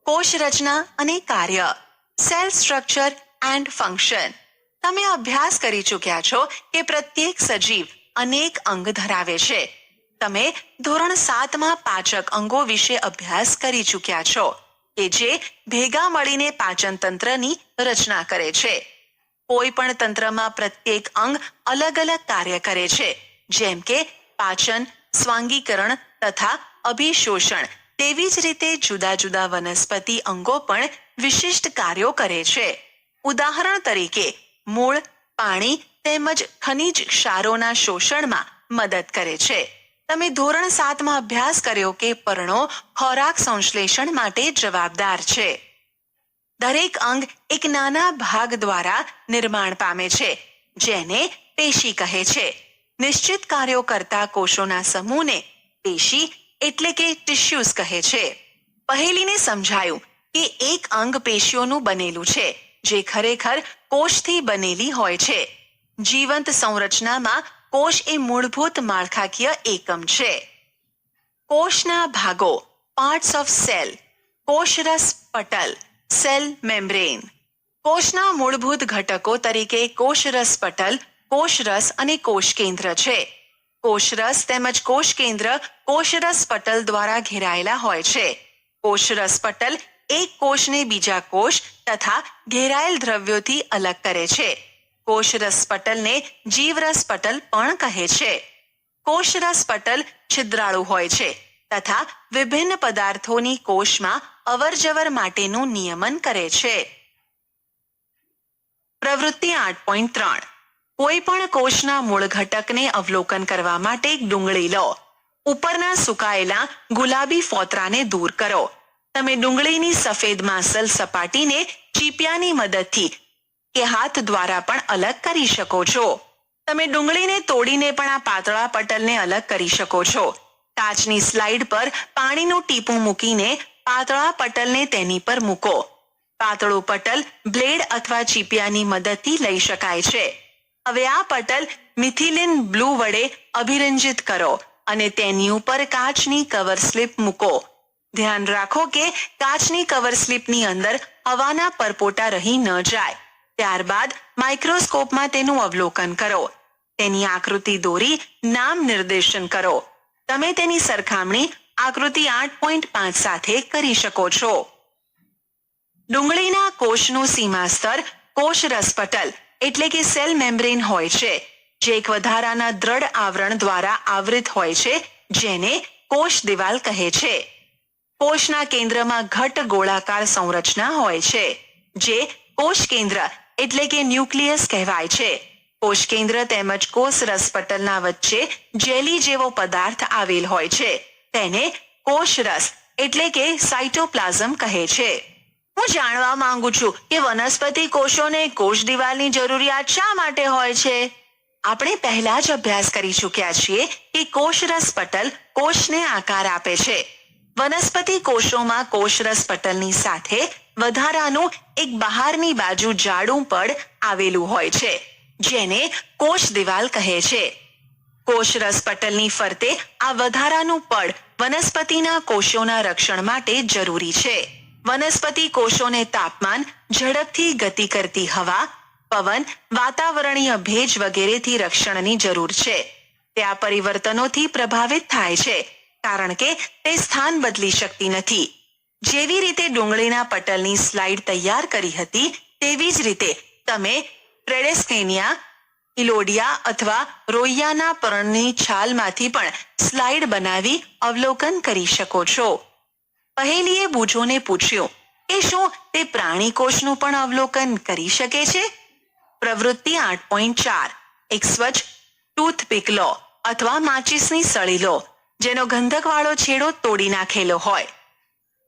કોષ રચના અને કાર્ય, સેલ સ્ટ્રક્ચર એન્ડ ફંક્શન. તમે અભ્યાસ કરી ચૂક્યા છો કે પ્રત્યેક સજીવ અનેક અંગ ધરાવે છે. તમે ધોરણ 7માં પાચક અંગો વિશે અભ્યાસ કરી ચૂક્યા છો કે જે ભેગા મળીને પાચન તંત્રની રચના કરે છે. કોઈ પણ તંત્રમાં પ્રત્યેક અંગ અલગ અલગ કાર્ય કરે છે, જેમ કે પાચન, સ્વાંગીકરણ તથા અભિશોષણ. તેવી જ રીતે જુદા જુદા વનસ્પતિ અંગો પણ વિશિષ્ટ કાર્યો કરે છે. ઉદાહરણ તરીકે મૂળ, પાણી તેમજ ખનિજ ક્ષારોના શોષણમાં મદદ કરે છે. તમે ધોરણ 7માં અભ્યાસ કર્યો કે પર્ણો ખોરાક સંશ્લેષણ માટે જવાબદાર છે. દરેક અંગ એક નાના ભાગ દ્વારા નિર્માણ પામે છે, જેને પેશી કહે છે. નિશ્ચિત કાર્યો કરતા કોષોના સમૂહને પેશી એટલે કે ટિશ્યુઝ કહે છે. પહેલીને સમજાયું કે એક અંગ પેશીઓનું બનેલું છે, જે ખરેખર કોષથી બનેલી હોય છે. જીવંત સંરચનામાં કોષ એ મૂળભૂત માળખાકીય એકમ છે. કોષના ભાગો, પાર્ટ્સ ઓફ સેલ. કોષરસ પટલ, સેલ મેમ્બ્રેન. કોષના મૂળભૂત ઘટકો તરીકે કોષરસ પટલ, કોષરસ અને કોષ કેન્દ્ર છે. કોષરસ તેમજ કોષ કેન્દ્ર કોષરસ પટલ દ્વારા ઘેરાયેલા હોય છે. કોષરસ પટલ એક કોષને બીજા કોષ તથા ઘેરાયેલ દ્રવ્યોથી અલગ કરે છે. કોષરસ પટલને જીવરસ પટલ પણ કહે છે. કોષરસ પટલ છિદ્રાળુ હોય છે તથા વિભિન્ન પદાર્થોની કોષમાં અવરજવર માટેનું નિયમન કરે છે. પ્રવૃત્તિ 8.3. કોઈ પણ કોષના મૂળ ઘટકને અવલોકન કરવા માટે એક ડુંગળી લો. ઉપરના સુકાયેલા ગુલાબી ફોતરાને દૂર કરો. તમે ડુંગળીની સફેદ માંસલ સપાટીને ચીપિયાની મદદથી કે હાથ દ્વારા પણ અલગ કરી શકો છો. તમે ડુંગળીને તોડીને પણ આ પાતળા પટલને અલગ કરી શકો છો. કાચની સ્લાઇડ પર પાણીનું ટીપું મૂકીને પાતળા પટલને તેની પર મૂકો. પાતળું પટલ બ્લેડ અથવા ચીપિયાની મદદથી લઈ શકાય છે. હવે આ પટલ મિથિલિન બ્લુ વડે અભિરંજિત કરો અને તેની ઉપર કાચની કવર સ્લિપ મૂકો. ધ્યાન રાખો કે કાચની કવર સ્લિપની અંદર હવાના પરપોટા રહી ન જાય. ત્યારબાદ માઇક્રોસ્કોપમાં તેનું અવલોકન કરો. તેની આકૃતિ દોરી નામ નિર્દેશન કરો. તમે તેની સરખામણી આકૃતિ 8.5 સાથે કરી શકો છો. ડુંગળીના કોષનું સીમા સ્તર કોષરસ પટલ એટલે કે સેલ મેમ્બ્રેન હોય છે, જે એક વધારાના દ્રઢ આવરણ દ્વારા આવૃત હોય છે, જેને કોષ દિવાલ કહે છે. કોષના કેન્દ્રમાં ઘટ ગોળાકાર સંરચના હોય છે, જે કોષ કેન્દ્ર એટલે કે ન્યુક્લિયસ કહેવાય છે. કોષ કેન્દ્ર તેમજ કોષરસ પટલના વચ્ચે જેલી જેવો પદાર્થ આવેલ હોય છે, તેને કોષરસ એટલે કે સાયટોપ્લાઝમ કહે છે. હું જાણવા માંગુ છું કે વનસ્પતિ કોષોને કોષ દિવાલની જરૂરિયાત શા માટે હોય છે? આપણે પહેલા જ અભ્યાસ કરી ચૂક્યા છીએ કે કોષરસ પટલ કોષને આકાર આપે છે. વનસ્પતિ કોષોમાં કોષરસ પટલની સાથે વધારાનું એક બહારની બાજુ જાડું પડ આવેલું હોય છે, જેને કોષ દિવાલ કહે છે. કોષરસ પટલની ફરતે આ વધારાનું પડ વનસ્પતિના કોષોના રક્ષણ માટે જરૂરી છે. વનસ્પતિ કોષોને તાપમાન, ઝડપથી ગતિ કરતી હવા, પવન, વાતાવરણીય ભેજ વગેરેથી રક્ષણની જરૂર છે. તે આ પરિવર્તનોથી પ્રભાવિત થાય છે, કારણ કે તે સ્થાન બદલી શકતી નથી. જેવી રીતે ડુંગળીના પટલની સ્લાઇડ તૈયાર કરી હતી, તેવી જ રીતે તમે પ્રેડેસ્ટેનિયા, ઇલોડિયા અથવા રોઇયાના પર્ણની છાલમાંથી પણ સ્લાઇડ બનાવી અવલોકન કરી શકો છો. પહેલીએ બુજોને પૂછ્યું કે શું તે પ્રાણી કોષનું પણ અવલોકન કરી શકે છે? પ્રવૃત્તિ 8.4. એક સ્વચ્છ ટૂથપીક લો અથવા માચીસની સળી લો, જેનો ગંધકવાળો છેડો તોડી નાખેલો હોય.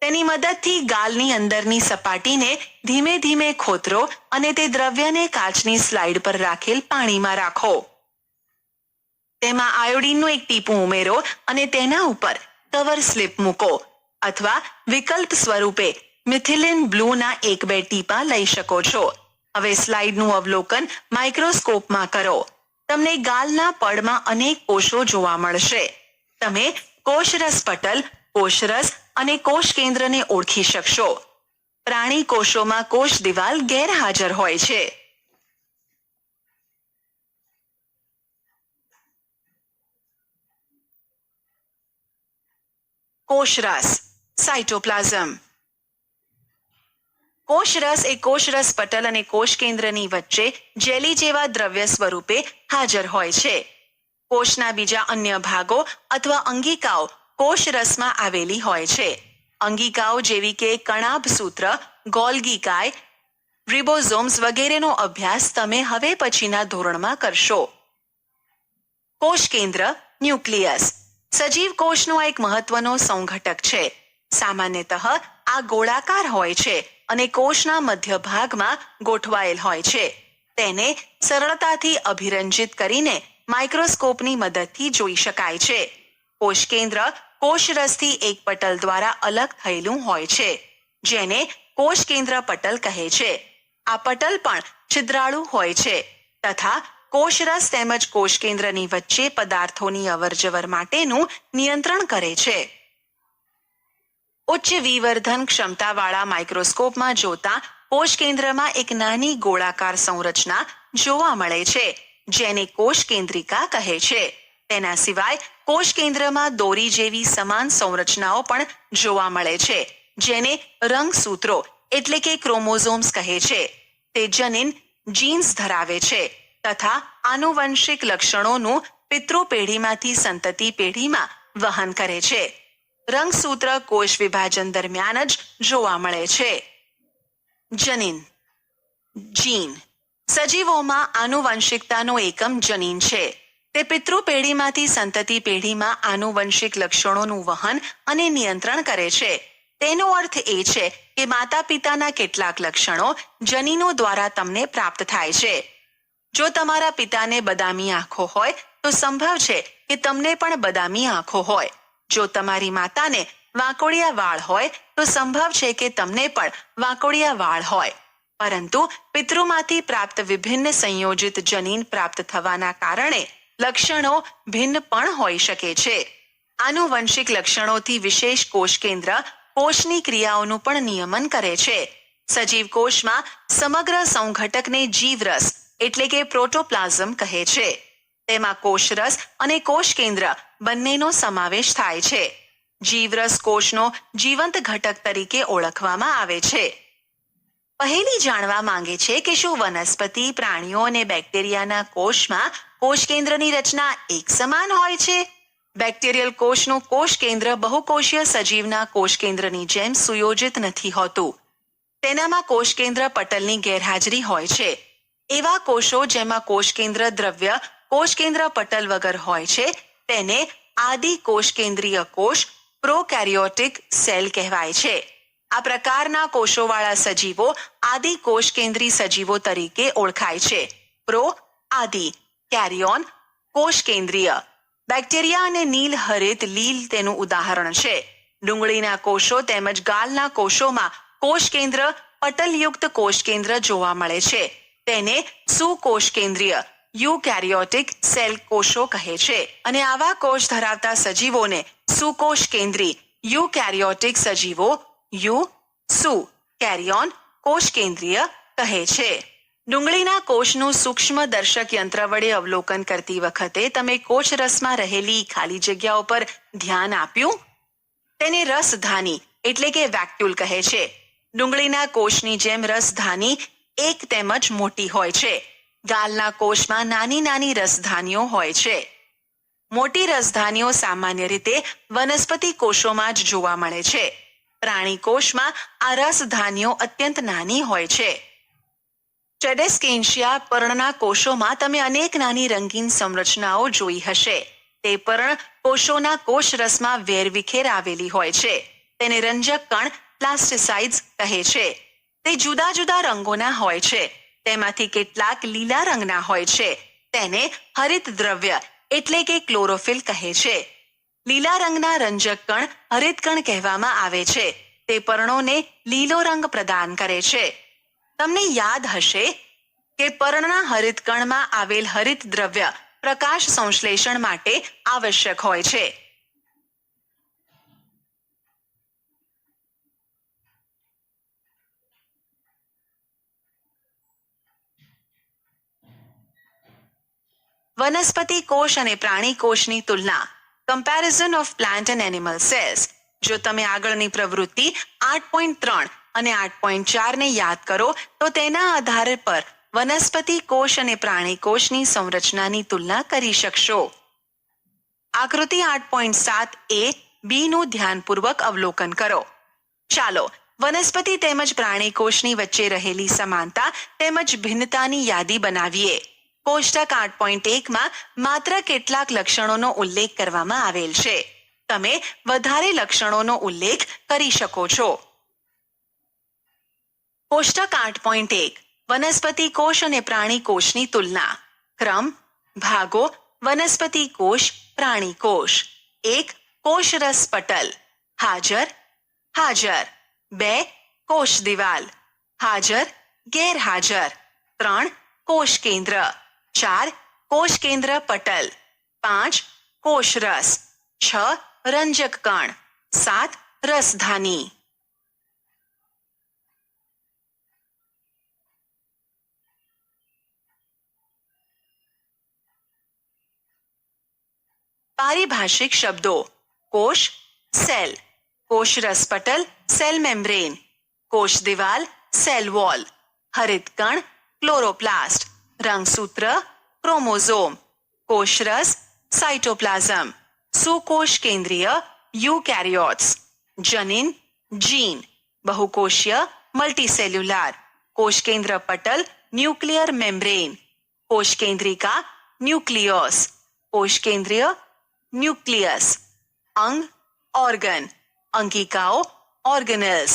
તેની મદદથી ગાલની અંદરની સપાટીને ધીમે ધીમે ખોતરો અને તે દ્રવ્યને કાચની સ્લાઇડ પર રાખેલ પાણીમાં રાખો. તેમાં આયોડીનનું એક ટીપું ઉમેરો અને તેના ઉપર કવર સ્લિપ મૂકો, અથવા વિકલ્પ સ્વરૂપે મિથિલિન બ્લુના 1-2 ટીપા લઈ શકો છો. હવે સ્લાઇડનું અવલોકન માઇક્રોસ્કોપમાં કરો. તમને ગાલના પડમાં અનેક કોષો જોવા મળશે. તમે કોષરસ પટલ, કોષરસ અને કોષ કેન્દ્રને ઓળખી શકશો. પ્રાણી કોષોમાં કોષ દિવાલ ગેરહાજર હોય છે. કોષરસ સાયટોપ્લાઝમ. કોષરસ એ કોષરસ પટલ અને કોષ કેન્દ્રની વચ્ચે જેલી જેવા દ્રવ્ય સ્વરૂપે હાજર હોય છે. કોષના બીજા અન્ય ભાગો અથવા અંગિકાઓ કોષરસમાં આવેલી હોય છે. અંગિકાઓ જેવી કે કણાભસૂત્ર, ગોલ્ગી કાય, રિબોઝોમ્સ વગેરેનો અભ્યાસ તમે હવે પછીના ધોરણમાં કરશો. કોષ કેન્દ્ર ન્યુક્લિયસ સજીવ કોષનો એક મહત્વનો સંઘટક છે. સામાન્યતઃ આ ગોળાકાર હોય છે અને કોષના મધ્ય ભાગમાં ગોઠવાયેલ હોય છે. તેને સરળતાથી અભિરંજિત કરીને માઇક્રોસ્કોપની મદદથી જોઈ શકાય છે. કોષ કેન્દ્ર કોષરસથી એક પટલ દ્વારા અલગ થયેલું હોય છે, જેને કોષ કેન્દ્ર પટલ કહે છે. આ પટલ પણ છિદ્રાળુ હોય છે તથા કોષરસ તેમજ કોષ કેન્દ્રની વચ્ચે પદાર્થોની અવરજવર માટેનું નિયંત્રણ કરે છે. ઉચ્ચ વિવર્ધન ક્ષમતાવાળા માઇક્રોસ્કોપમાં જોતા કોષ કેન્દ્રમાં એક નાની ગોળાકાર સંરચના જોવા મળે છે, જેને કોષ કેન્દ્રિકા કહે છે. તેના સિવાય કોષ કેન્દ્રમાં દોરી જેવી સમાન સંરચનાઓ પણ જોવા મળે છે, જેને રંગસૂત્રો એટલે કે ક્રોમોઝોમ્સ કહે છે. તે જનીન જીન્સ ધરાવે છે તથા આનુવંશિક લક્ષણોનું પિતૃ પેઢીમાંથી સંતતિ પેઢીમાં વહન કરે છે. રંગસૂત્ર કોષ વિભાજન દરમિયાન જ જોવા મળે છે. જનીન જીન સજીવોમાં આનુવંશિકતાનો એકમ જનીન છે. તે પિતૃ પેઢીમાંથી સંતતિ પેઢીમાં આનુવંશિક લક્ષણોનું વહન અને નિયંત્રણ કરે છે. તેનો અર્થ એ છે કે માતા પિતાના કેટલાક લક્ષણો જનીનો દ્વારા તમને પ્રાપ્ત થાય છે. જો તમારા પિતાને બદામી આંખો હોય તો સંભવ છે કે તમને પણ બદામી આંખો હોય. જો તમારી માતાને વાંકોડિયા વાળ હોય તો સંભવ છે કે તમને પણ વાંકોડિયા વાળ હોય. પરંતુ પિતૃમાંથી પ્રાપ્ત વિભિન્ન સંયોજિત જનીન પ્રાપ્ત થવાના કારણે લક્ષણો ભિન્ન પણ હોઈ શકે છે. આનુવંશિક લક્ષણોથી વિશેષ કોષ કેન્દ્ર કોષની ક્રિયાઓનું પણ નિયમન કરે છે. સજીવ કોષમાં સમગ્ર સંઘટકને જીવરસ એટલે કે પ્રોટોપ્લાઝમ કહે છે. તેમાં કોષરસ અને કોષ કેન્દ્ર બંનેનો સમાવેશ થાય છે. જીવરસ કોષનો જીવંત ઘટક તરીકે ઓળખવામાં આવે છે. પહેલી જાણવા માંગે છે કે શું વનસ્પતિ, પ્રાણીઓ અને બેક્ટેરિયાના કોષમાં કોષ કેન્દ્રની રચના એક સમાન હોય છે? બેક્ટેરિયલ કોષનું કોષ કેન્દ્ર બહુકોષીય સજીવના કોષ કેન્દ્રની જેમ સુયોજિત નથી હોતું. તેનામાં કોષ કેન્દ્ર પટલની ગેરહાજરી હોય છે. એવા કોષો જેમાં કોષ કેન્દ્ર દ્રવ્ય કોષ કેન્દ્ર પટલ વગર હોય છે તેને આદિ કોષ કેન્દ્રીય કોષ પ્રોકેરિયોટિક સેલ કહેવાય છે. આ પ્રકારના કોષોવાળા સજીવો આદિ કોષ કેન્દ્રી સજીવો તરીકે ઓળખાય છે. પ્રો આદિ, કેરિયોન કોષ કેન્દ્રીય. બેક્ટેરિયા અને નીલ હરિત લીલ તેનું ઉદાહરણ છે. ડુંગળીના કોષો તેમજ ગાલના કોષોમાં કોષ કેન્દ્ર પટલયુક્ત કોષ કેન્દ્ર જોવા મળે છે. તેને સુકોષ કેન્દ્રીય યુકેરિયોટિક સેલ કોષો કહે છે અને આવા કોષ ધરાવતા સજીવોને સુકોષ કેન્દ્રી યુકેરિયોટિક સજીવો સુ કેરિયોન કોષ કેન્દ્રીય કહે છે. ડુંગળીના કોષનું સૂક્ષ્મ દર્શક યંત્ર વડે અવલોકન કરતી વખતે તમે કોષરસમાં રહેલી ખાલી જગ્યાઓ પર ધ્યાન આપ્યું? તેને રસધાની એટલે કે વેક્યુલ કહે છે. ડુંગળીના કોષની જેમ રસધાની એક તેમજ મોટી હોય છે. ગાલના કોષમાં નાની નાની રસધાનીઓ હોય છે. મોટી રસધાનીઓ સામાન્ય રીતે વનસ્પતિ કોષોમાં જ જોવા મળે છે. પ્રાણી કોષમાં આ રસધાનીઓ અત્યંત નાની હોય છે. ચેડેસ્કેન્શિયા પર્ણના કોષોમાં તમે અનેક નાની રંગીન સંરચનાઓ જોઈ હશે. તે પર્ણ કોષોના કોષરસમાં વેરવિખેર આવેલી હોય છે. તેને રંજક કણ પ્લાસ્ટિસાઇડ્સ કહે છે. તે જુદા જુદા રંગોના હોય છે. તેમાંથી કેટલાક લીલા રંગના હોય છે. તેને હરિત દ્રવ્ય એટલે કે ક્લોરોફિલ કહે છે. લીલા રંગના રંજક કણ હરિતકણ કહેવામાં આવે છે. તે પર્ણોને લીલો રંગ પ્રદાન કરે છે. તમને યાદ હશે કે પર્ણના હરિતકણમાં આવેલ હરિત દ્રવ્ય પ્રકાશ સંશ્લેષણ માટે આવશ્યક હોય છે. વનસ્પતિ કોષ અને પ્રાણી કોષની તુલના. Comparison of plant and animal cells. જો તમે આગળની પ્રવૃત્તિ 8.3 અને 8.4 ને યાદ કરો તો તેના આધાર પર વનસ્પતિ કોષ અને પ્રાણી કોષની સંરચનાની તુલના કરી શકશો. આકૃતિ 8.7 એ બી નું ધ્યાનપૂર્વક અવલોકન કરો. ચાલો વનસ્પતિ તેમજ પ્રાણી કોષની વચ્ચે રહેલી સમાનતા તેમજ ભિન્નતાની યાદી બનાવીએ. કોષ્ટક 8.1 માં માત્ર કેટલાક લક્ષણોનો ઉલ્લેખ કરવામાં આવેલ છે. તમે વધારે લક્ષણોનો ઉલ્લેખ કરી શકો છો. કોષ્ટક 8.1 વનસ્પતિ કોષ અને પ્રાણી કોષની તુલના. ક્રમ ભાગો વનસ્પતિ કોષ પ્રાણી કોષ. 1 કોષરસ પટલ હાજર હાજર. 2 કોષ દિવાલ હાજર ગેરહાજર. 3 કોષ કેન્દ્ર. 4 કોષ કેન્દ્ર પટલ. 5 કોષરસ. 6 રંજક કણ. 7 રસધાની. પારિભાષિક શબ્દો. કોષ સેલ. કોષરસ પટલ સેલ મેમ્બ્રેન. કોષ દિવાલ સેલ વોલ. હરિતકણ ક્લોરોપ્લાસ્ટ. રંગસૂત્ર ક્રોમોઝોમ. કોષરસ સાઇટોપ્લાઝમ. સુકોષ કેન્દ્રીય યુકેરિયોટ્સ. જનીન જીન. બહુકોષીય મલ્ટીસેલ્યુલાર. કોષ કેન્દ્ર પટલ ન્યુક્લિયર મેમ્બ્રેન. કોષ કેન્દ્રિકા ન્યુક્લિયસ. કોષ કેન્દ્રીય ન્યુક્લિયસ. અંગ ઓર્ગન. અંગિકાઓ ઓર્ગેનેલ્સ.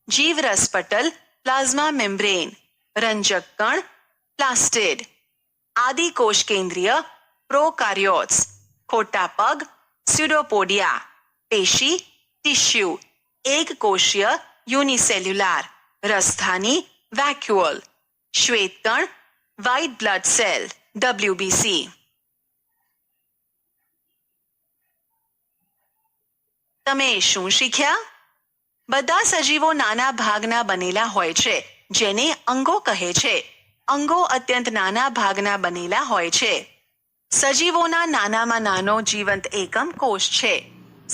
જીવરસ પટલ પ્લાઝ્મા મેમ્બ્રેન. રંજક કણ પ્લાસ્ટિડ. આદિ કોષ કેન્દ્રીય પ્રોકાર્યોટ્સ. ખોટા પગ સ્યુડોપોડિયા. પેશી ટિશ્યુ. એક કોષીય યુનિસેલ્યુલાર. રસધાની વેક્યુઅલ. શ્વેતકણ વ્હાઇટ બ્લડ સેલ WBC. તમે શું શીખ્યા? બધા સજીવો નાના ભાગના બનેલા હોય છે જેને અંગો કહે છે. અંગો અત્યંત નાના ભાગના બનેલા હોય છે. સજીવોના નાનામાં નાનો જીવંત એકમ કોષ છે.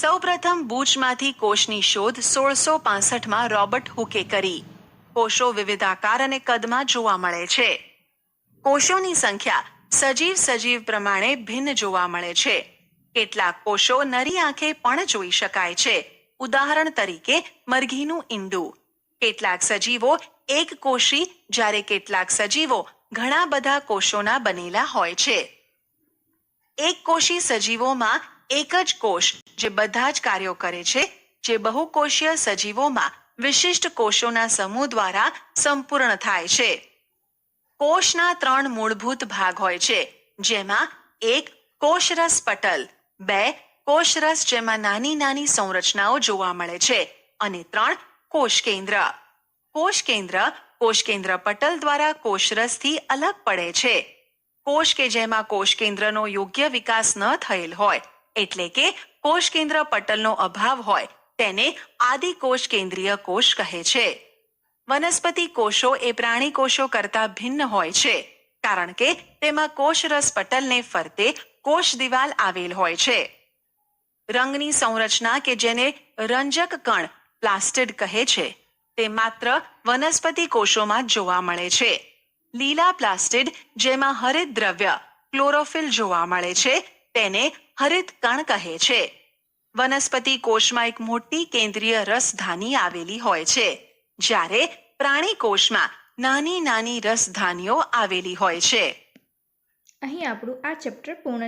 સૌપ્રથમ બૂચમાંથી કોષની શોધ 1665માં રોબર્ટ હુકે કરી. કોષો વિવિધ આકાર અને કદમાં જોવા મળે છે. કોષોની સંખ્યા સજીવ પ્રમાણે ભિન્ન જોવા મળે છે. કેટલાક કોષો નરી આંખે પણ જોઈ શકાય છે. ઉદાહરણ તરીકે મરઘીનું ઈંડું. કેટલાક સજીવો એક કોષી જ્યારે કેટલાક સજીવો ઘણા બધા કોષોના બનેલા હોય છે. એક કોષી સજીવોમાં એક જ કોષ જે બધા જ કાર્યો કરે છે, જે બહુકોષીય સજીવોમાં વિશિષ્ટ કોષોના સમૂહ દ્વારા સંપૂર્ણ થાય છે. કોષના 3 મૂળભૂત ભાગ હોય છે, જેમાં 1 કોષરસ પટલ, 2 કોષરસ જેમાં નાની નાની સંરચનાઓ જોવા મળે છે અને 3 કોષ કેન્દ્ર. કોષ કેન્દ્ર પટલ દ્વારા કોષરસથી અલગ પડે છે. કોષ કે જેમાં કોષ કેન્દ્રનો યોગ્ય વિકાસ ન થયેલ હોય, એટલે કે કોષ કેન્દ્ર પટલનો અભાવ હોય, તેને આદિકોષ કેન્દ્રીય કોષ કહે છે. વનસ્પતિ કોષો એ પ્રાણી કોષો કરતાં ભિન્ન હોય છે, કારણ કે તેમાં કોષરસ પટલને ફરતે કોષ દિવાલ આવેલ હોય છે. રંગની સંરચના કે જેને રંજક કણ પ્લાસ્ટિડ કહે છે, તે માત્ર વનસ્પતિ કોષોમાં જ જોવા મળે છે. લીલા પ્લાસ્ટિડ જેમાં હરિત દ્રવ્ય ક્લોરોફિલ જોવા મળે છે, તેને હરિત કણ કહે છે. વનસ્પતિ કોષમાં એક મોટી કેન્દ્રીય રસધાની આવેલી હોય છે, જ્યારે પ્રાણી કોષમાં નાની નાની રસધાનીઓ આવેલી હોય છે. અહીં આપણું આ ચેપ્ટર પૂર્ણ